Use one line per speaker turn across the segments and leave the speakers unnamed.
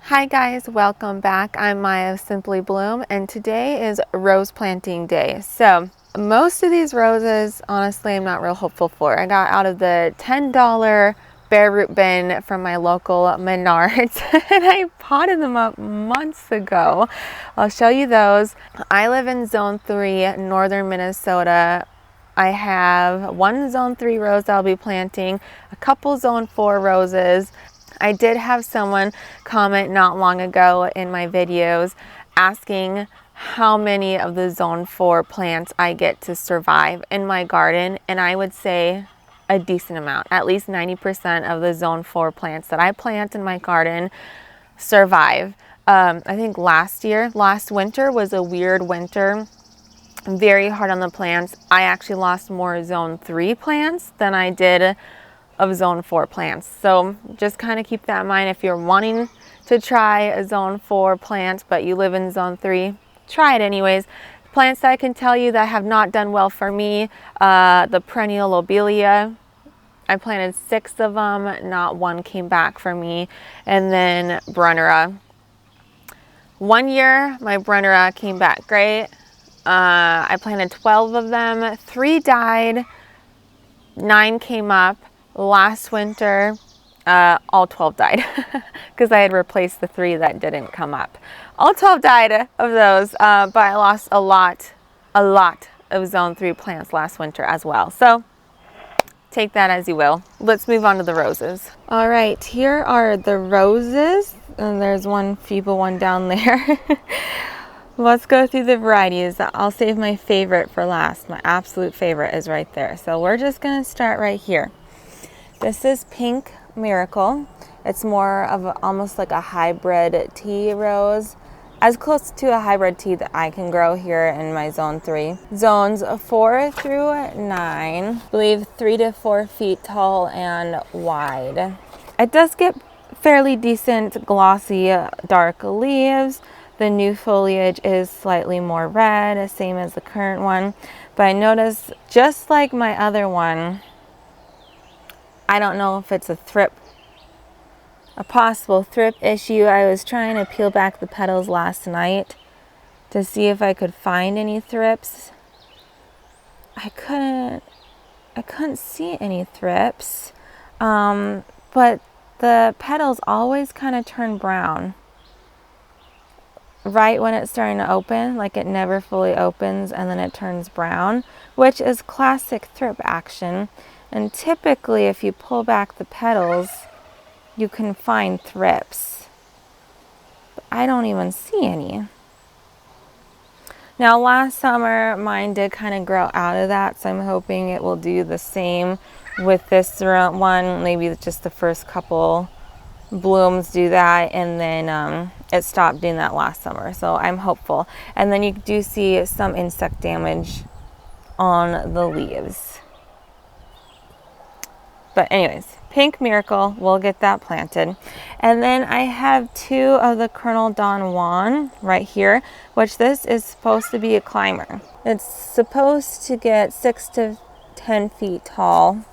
Hi guys, welcome back. I'm Maya of Simply Bloom, and today is rose planting day. So most of these roses, honestly, I'm not real hopeful for. I got out of the $10 bare root bin from my local Menards and I potted them up months ago. I'll show you those. I live in Zone 3, northern Minnesota. I have one Zone 3 rose I'll be planting, a couple Zone 4 roses. I did have someone comment not long ago in my videos asking how many of the Zone 4 plants I get to survive in my garden, and I would say a decent amount. At least 90% of the Zone 4 plants that I plant in my garden survive. I think last winter was a weird winter. Very hard on the plants. I actually lost more Zone 3 plants than I did of Zone 4 plants. So just kind of keep that in mind if you're wanting to try a Zone 4 plant, but you live in Zone 3, try it anyways. Plants that I can tell you that have not done well for me, the perennial lobelia. I planted 6 of them, not one came back for me. And then Brunnera. One year, my Brunnera came back great. I planted 12 of them, 3 died, 9 came up. Last winter, all 12 died because I had replaced the 3 that didn't come up. All 12 died of those, but I lost a lot of Zone 3 plants last winter as well. So take that as you will. Let's move on to the roses. All right, here are the roses, and there's one feeble one down there. Let's go through the varieties. I'll save my favorite for last. My absolute favorite is right there. So we're just gonna start right here. This is Pink Miracle. It's more of almost like a hybrid tea rose, as close to a hybrid tea that I can grow here in my Zone 3. Zones 4 through 9, I believe 3 to 4 feet tall and wide. It does get fairly decent glossy dark leaves. The new foliage is slightly more red, same as the current one. But I noticed, just like my other one, I don't know if it's a possible thrip issue. I was trying to peel back the petals last night to see if I could find any thrips. I couldn't see any thrips, but the petals always kind of turn brown right when it's starting to open, like it never fully opens and then it turns brown, which is classic thrip action. And typically if you pull back the petals, you can find thrips. But I don't even see any. Now last summer mine did kind of grow out of that, so I'm hoping it will do the same with this one. Maybe just the first couple blooms do that, and then it stopped doing that last summer, so I'm hopeful. And then you do see some insect damage on the leaves. But anyways, Pink Miracle, we'll get that planted. And then I have 2 of the Colonel Don Juan right here, which this is supposed to be a climber. It's supposed to get 6 to 10 feet tall.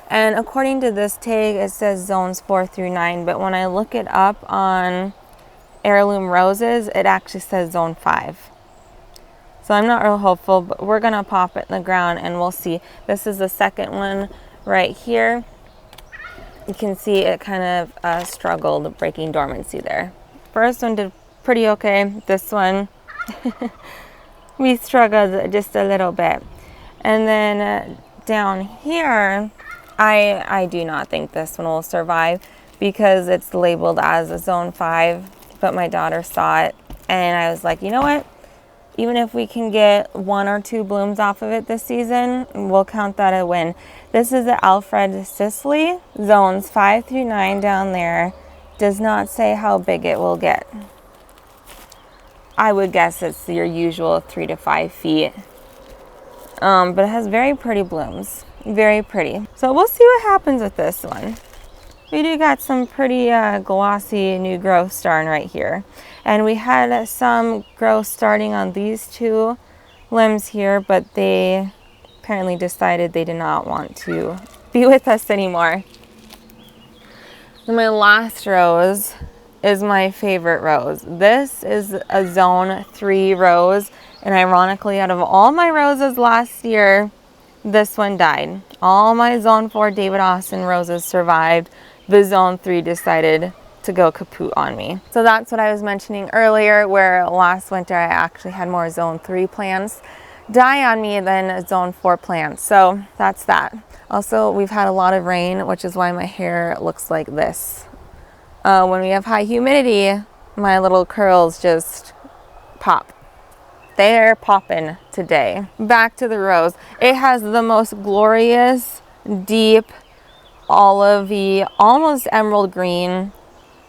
And according to this tag, it says zones 4 through 9, but when I look it up on Heirloom Roses, it actually says zone 5. So I'm not real hopeful, but we're gonna pop it in the ground and we'll see. This is the second one right here. You can see it kind of struggled breaking dormancy there. First one did pretty okay. This one, we struggled just a little bit. And then down here, I do not think this one will survive because it's labeled as a zone 5, but my daughter saw it and I was like, you know what? Even if we can get 1 or 2 blooms off of it this season, we'll count that a win. This is the Alfred Sisley, zones 5 through 9 down there. Does not say how big it will get. I would guess it's your usual 3 to 5 feet. But it has very pretty blooms, very pretty. So we'll see what happens with this one. We do got some pretty glossy new growth starting right here. And we had some growth starting on these 2 limbs here, but they apparently decided they did not want to be with us anymore. And my last rose is my favorite rose. This is a zone 3 rose, and ironically, out of all my roses last year, this one died. All my zone 4 David Austin roses survived. The zone 3 decided to go kaput on me. So that's what I was mentioning earlier, where last winter I actually had more zone 3 plants die on me than zone 4 plants. So that's that. Also, we've had a lot of rain, which is why my hair looks like this. When we have high humidity, my little curls just pop. They're popping today. Back to the rose. It has the most glorious, deep, olivey, almost emerald green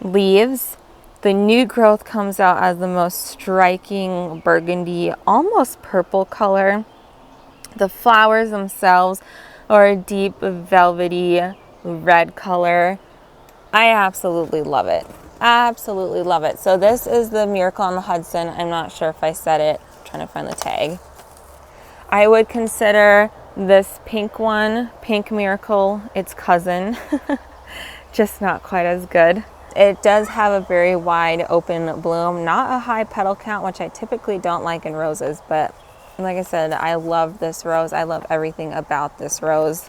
leaves. The new growth comes out as the most striking burgundy, almost purple color. The flowers themselves are a deep, velvety red color. I absolutely love it. Absolutely love it. So this is the Miracle on the Hudson. I'm not sure if I said it. I'm trying to find the tag. I would consider this pink one, Pink Miracle, its cousin. Just not quite as good. It does have a very wide open bloom, not a high petal count, which I typically don't like in roses, but like I said, I love this rose. I love everything about this rose.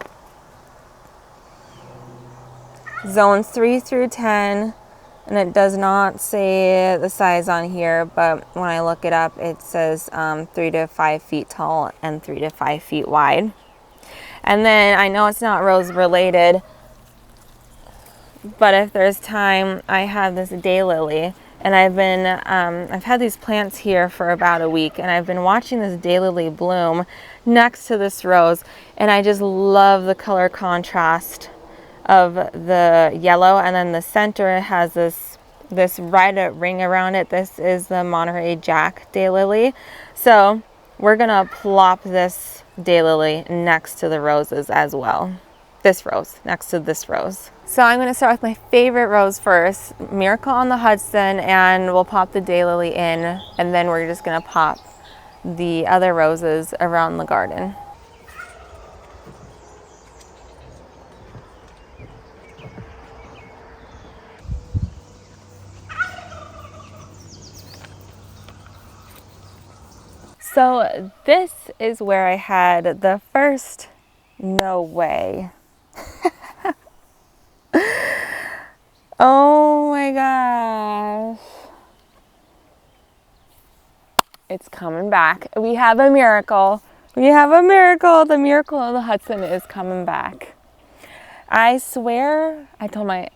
Zones 3 through 10, and it does not say the size on here, but when I look it up, it says 3 to 5 feet tall and 3 to 5 feet wide. And then I know it's not rose related, but if there's time, I have this daylily, and I've had these plants here for about a week, and I've been watching this daylily bloom next to this rose, and I just love the color contrast of the yellow, and then the center has this red ring around it. This is the Monterey Jack daylily. So we're gonna plop this daylily next to the roses as well. This rose next to this rose. So I'm gonna start with my favorite rose first, Miracle on the Hudson, and we'll pop the daylily in, and then we're just gonna pop the other roses around the garden. So this is where I had the first no way. Oh my gosh. It's coming back. We have a miracle. We have a miracle. The Miracle of the Hudson is coming back. I swear, I told my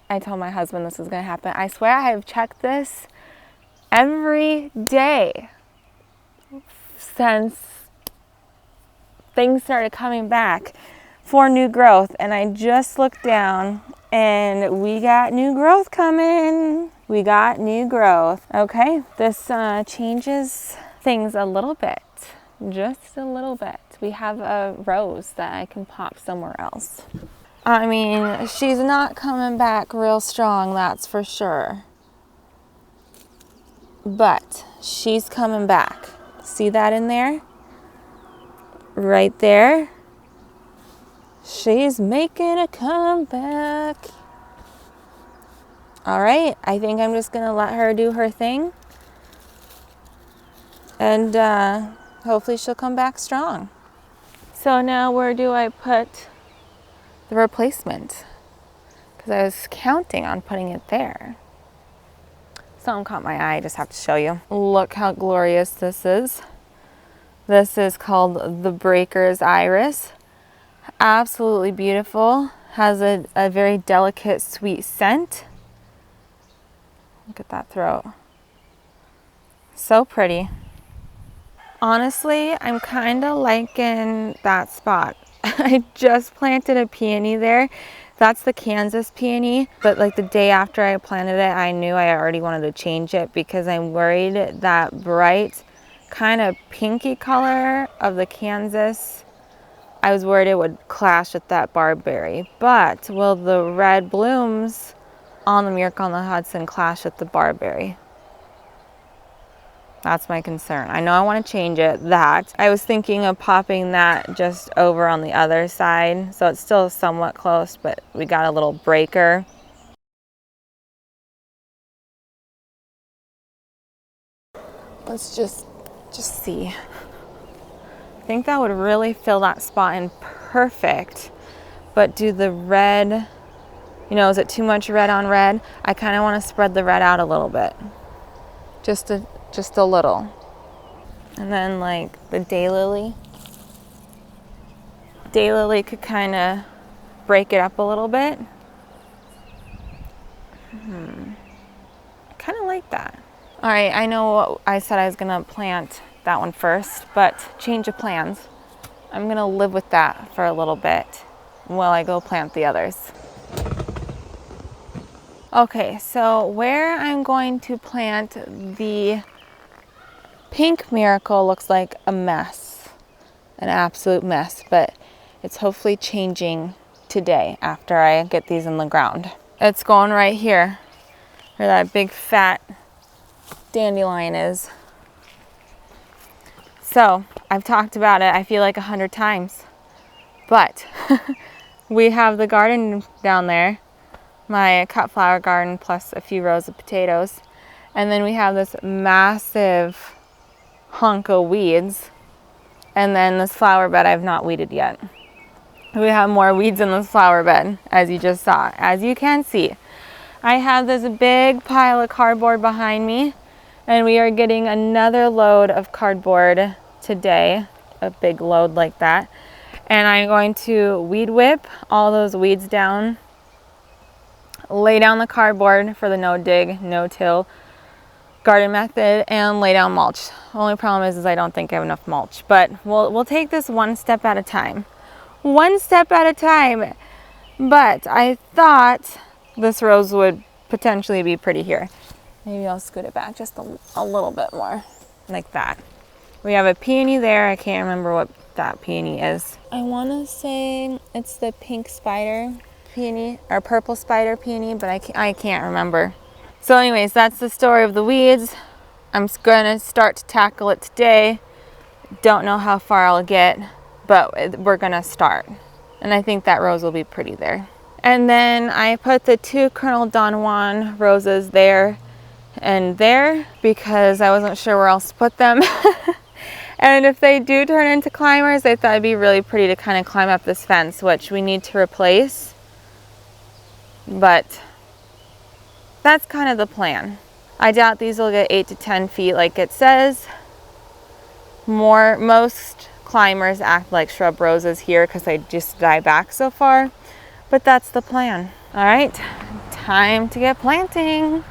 husband this was going to happen. I swear I have checked this every day since things started coming back for new growth, and I just looked down and we got new growth coming. We got new growth. Okay, this changes things a little bit, just a little bit. We have a rose that I can pop somewhere else. I mean, she's not coming back real strong, that's for sure, but she's coming back. See that in there? Right there. She's making a comeback. All right, I think I'm just gonna let her do her thing, and hopefully she'll come back strong. So now where do I put the replacement? Because I was counting on putting it there. Something caught my eye, I just have to show you. Look how glorious this is. This is called the Breaker's Iris. Absolutely beautiful. Has a very delicate, sweet scent. Look at that throat. So pretty. Honestly, I'm kind of liking that spot. I just planted a peony there. That's the Kansas peony, but like the day after I planted it, I knew I already wanted to change it because I'm worried that bright kind of pinky color of the Kansas, I was worried it would clash with that barberry. But will the red blooms on the Miracle on the Hudson clash with the barberry? That's my concern. I know I want to change it. That I was thinking of popping that just over on the other side, so it's still somewhat close, but we got a little breaker. Let's just see. I think that would really fill that spot in perfect. But do the red, you know, is it too much red on red? I kind of want to spread the red out a little bit. Just a little. And then like the daylily. Daylily could kind of break it up a little bit. I kind of like that. All right, I know I said I was gonna plant that one first, but change of plans. I'm gonna live with that for a little bit while I go plant the others. Okay, so where I'm going to plant the pink miracle looks like a mess, an absolute mess, but it's hopefully changing today after I get these in the ground. It's going right here, where that big fat dandelion is. So I've talked about it, I feel like 100 times, but we have the garden down there, my cut flower garden plus a few rows of potatoes, and then we have this massive hunk of weeds, and then this flower bed I've not weeded yet. We have more weeds in this flower bed, as you just saw. As you can see, I have this big pile of cardboard behind me, and we are getting another load of cardboard today, a big load like that. And I'm going to weed whip all those weeds down, lay down the cardboard for the no dig, no till garden method, and lay down mulch. The only problem is I don't think I have enough mulch, but we'll take this one step at a time. One step at a time. But I thought this rose would potentially be pretty here. Maybe I'll scoot it back just a little bit more, like that. We have a peony there. I can't remember what that peony is. I want to say it's the pink spider peony or purple spider peony, but I can't remember. So anyways, that's the story of the weeds. I'm gonna start to tackle it today. Don't know how far I'll get, but we're gonna start. And I think that rose will be pretty there. And then I put the 2 Colonel Don Juan roses there and there because I wasn't sure where else to put them. And if they do turn into climbers, I thought it'd be really pretty to kind of climb up this fence, which we need to replace. But that's kind of the plan. I doubt these will get 8 to 10 feet like it says. Most climbers act like shrub roses here because they just die back so far, but that's the plan. All right, time to get planting.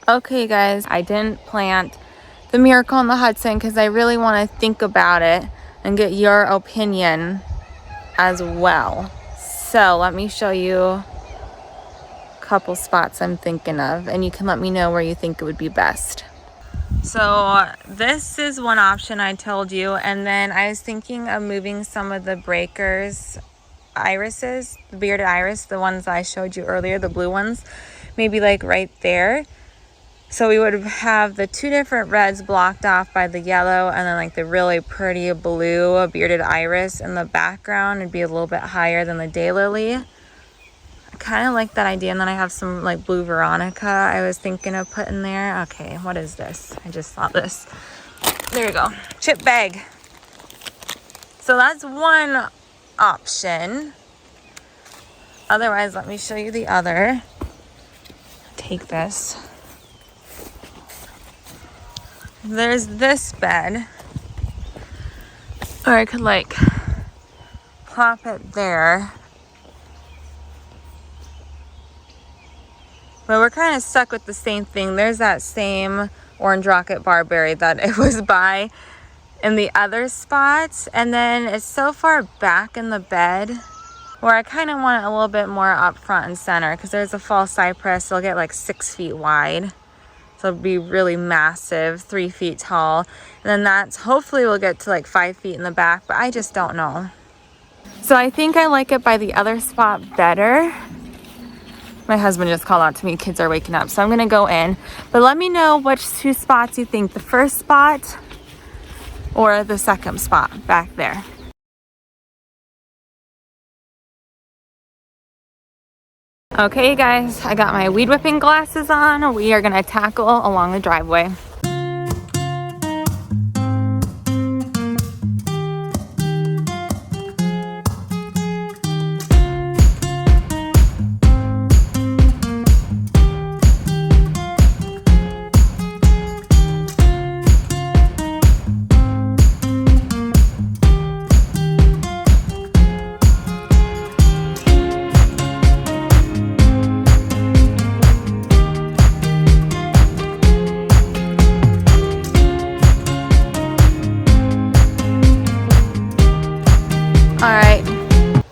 Okay guys, I didn't plant the Miracle on the Hudson because I really want to think about it and get your opinion as well. So let me show you a couple spots I'm thinking of, and you can let me know where you think it would be best. So this is one option I told you, and then I was thinking of moving some of the breakers irises, the bearded iris, the ones I showed you earlier, the blue ones, maybe like right there. So we would have the 2 different reds blocked off by the yellow, and then like the really pretty blue bearded iris in the background. It'd be a little bit higher than the daylily. I kind of like that idea. And then I have some like blue Veronica I was thinking of putting there. Okay, what is this? I just saw this. There you go. Chip bag. So that's one option. Otherwise, let me show you the other. Take this. There's this bed, or I could like plop it there But we're kind of stuck with the same thing. There's that same orange rocket barberry that it was by in the other spots. And then it's so far back in the bed where I kind of want it a little bit more up front and center, because there's a fall cypress. It'll get like 6 feet wide. So it'll be really massive, 3 feet tall. And then that's hopefully will get to like 5 feet in the back, but I just don't know. So I think I like it by the other spot better. My husband just called out to me, kids are waking up, so I'm gonna go in. But let me know which 2 spots you think, the first spot or the second spot back there. Okay guys, I got my weed whipping glasses on. We are gonna tackle along the driveway.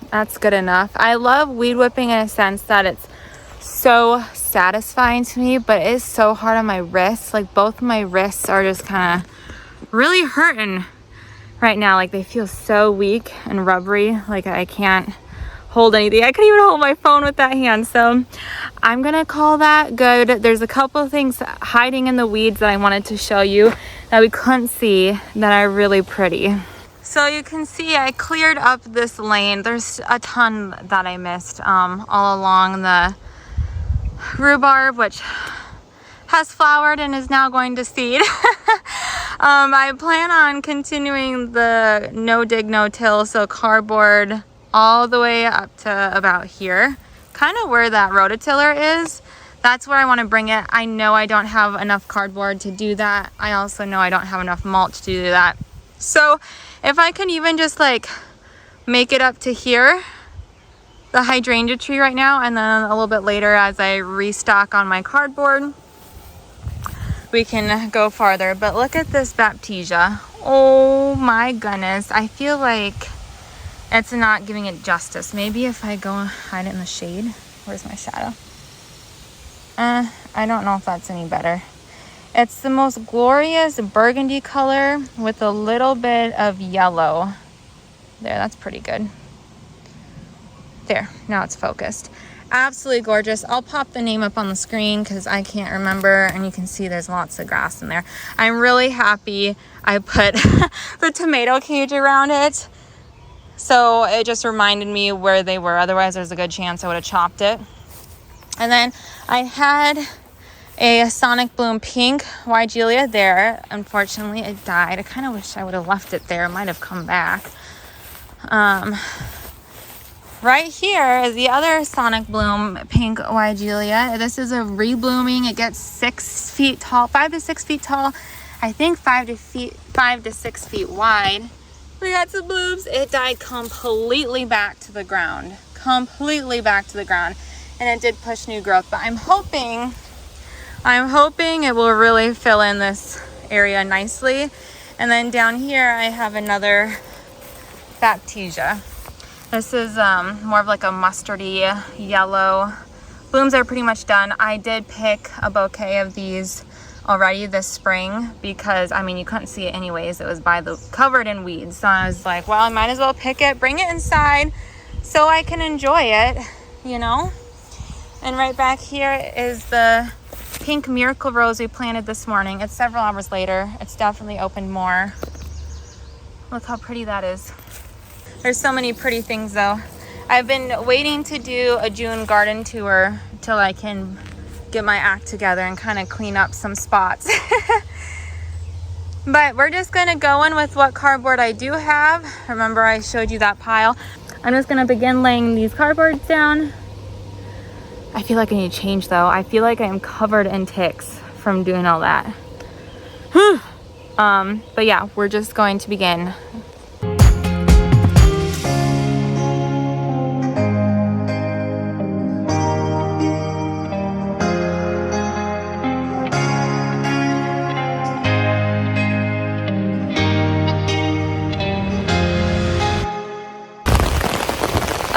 That's good enough. I love weed whipping in a sense that it's so satisfying to me, but it is so hard on my wrists. Like both my wrists are just kind of really hurting right now. Like they feel so weak and rubbery. Like I can't hold anything. I couldn't even hold my phone with that hand. So I'm gonna call that good. There's a couple of things hiding in the weeds that I wanted to show you that we couldn't see that are really pretty. So you can see I cleared up this lane. There's a ton that I missed all along the rhubarb, which has flowered and is now going to seed. I plan on continuing the no dig, no till, so cardboard all the way up to about here, kind of where that rototiller is. That's where I want to bring it. I know I don't have enough cardboard to do that. I also know I don't have enough mulch to do that. So if I can even just like make it up to here, the hydrangea tree right now, and then a little bit later as I restock on my cardboard, we can go farther. But look at this Baptisia. Oh my goodness. I feel like it's not giving it justice. Maybe if I go hide it in the shade. Where's my shadow? I don't know if that's any better. It's the most glorious burgundy color with a little bit of yellow. There, that's pretty good. There, now it's focused. Absolutely gorgeous. I'll pop the name up on the screen because I can't remember, and you can see there's lots of grass in there. I'm really happy I put the tomato cage around it. So it just reminded me where they were. Otherwise, there's a good chance I would have chopped it. And then I had a Sonic Bloom pink Weigelia there. Unfortunately, it died. I kind of wish I would have left it there. It might have come back. Right here is the other Sonic Bloom pink Weigelia. This is a reblooming. It gets 6 feet tall, 5 to 6 feet tall. I think 5 to 6 feet wide. We got some blooms. It died completely back to the ground. Completely back to the ground. And it did push new growth. But I'm hoping it will really fill in this area nicely. And then down here I have another Baptisia. This is more of like a mustardy yellow. Blooms are pretty much done. I did pick a bouquet of these already this spring because, I mean, you couldn't see it anyways. It was covered in weeds. So I was like, well, I might as well pick it, bring it inside so I can enjoy it, you know? And right back here is the pink miracle rose we planted this morning. It's several hours later. It's definitely opened more. Look how pretty that is. There's so many pretty things though. I've been waiting to do a June garden tour till I can get my act together and kind of clean up some spots. But we're just gonna go in with what cardboard I do have. Remember I showed you that pile. I'm just gonna begin laying these cardboards down. I feel like I need to change though. I feel like I am covered in ticks from doing all that. But yeah, we're just going to begin.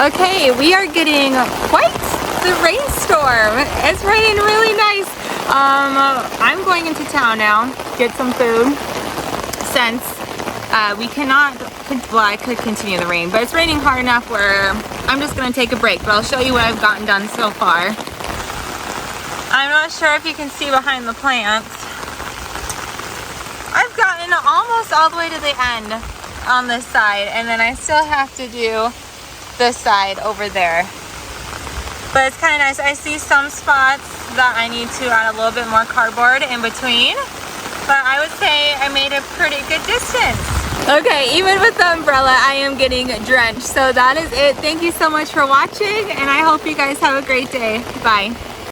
Okay, we are getting quite the rainstorm. It's raining really nice. I'm going into town now, get some food, since we cannot, well, I could continue the rain, but it's raining hard enough where I'm just gonna take a break, but I'll show you what I've gotten done so far. I'm not sure if you can see behind the plants. I've gotten almost all the way to the end on this side, and then I still have to do this side over there. But it's kind of nice. I see some spots that I need to add a little bit more cardboard in between, but I would say I made a pretty good distance. Okay, even with the umbrella, I am getting drenched. So that is it. Thank you so much for watching, and I hope you guys have a great day. Bye.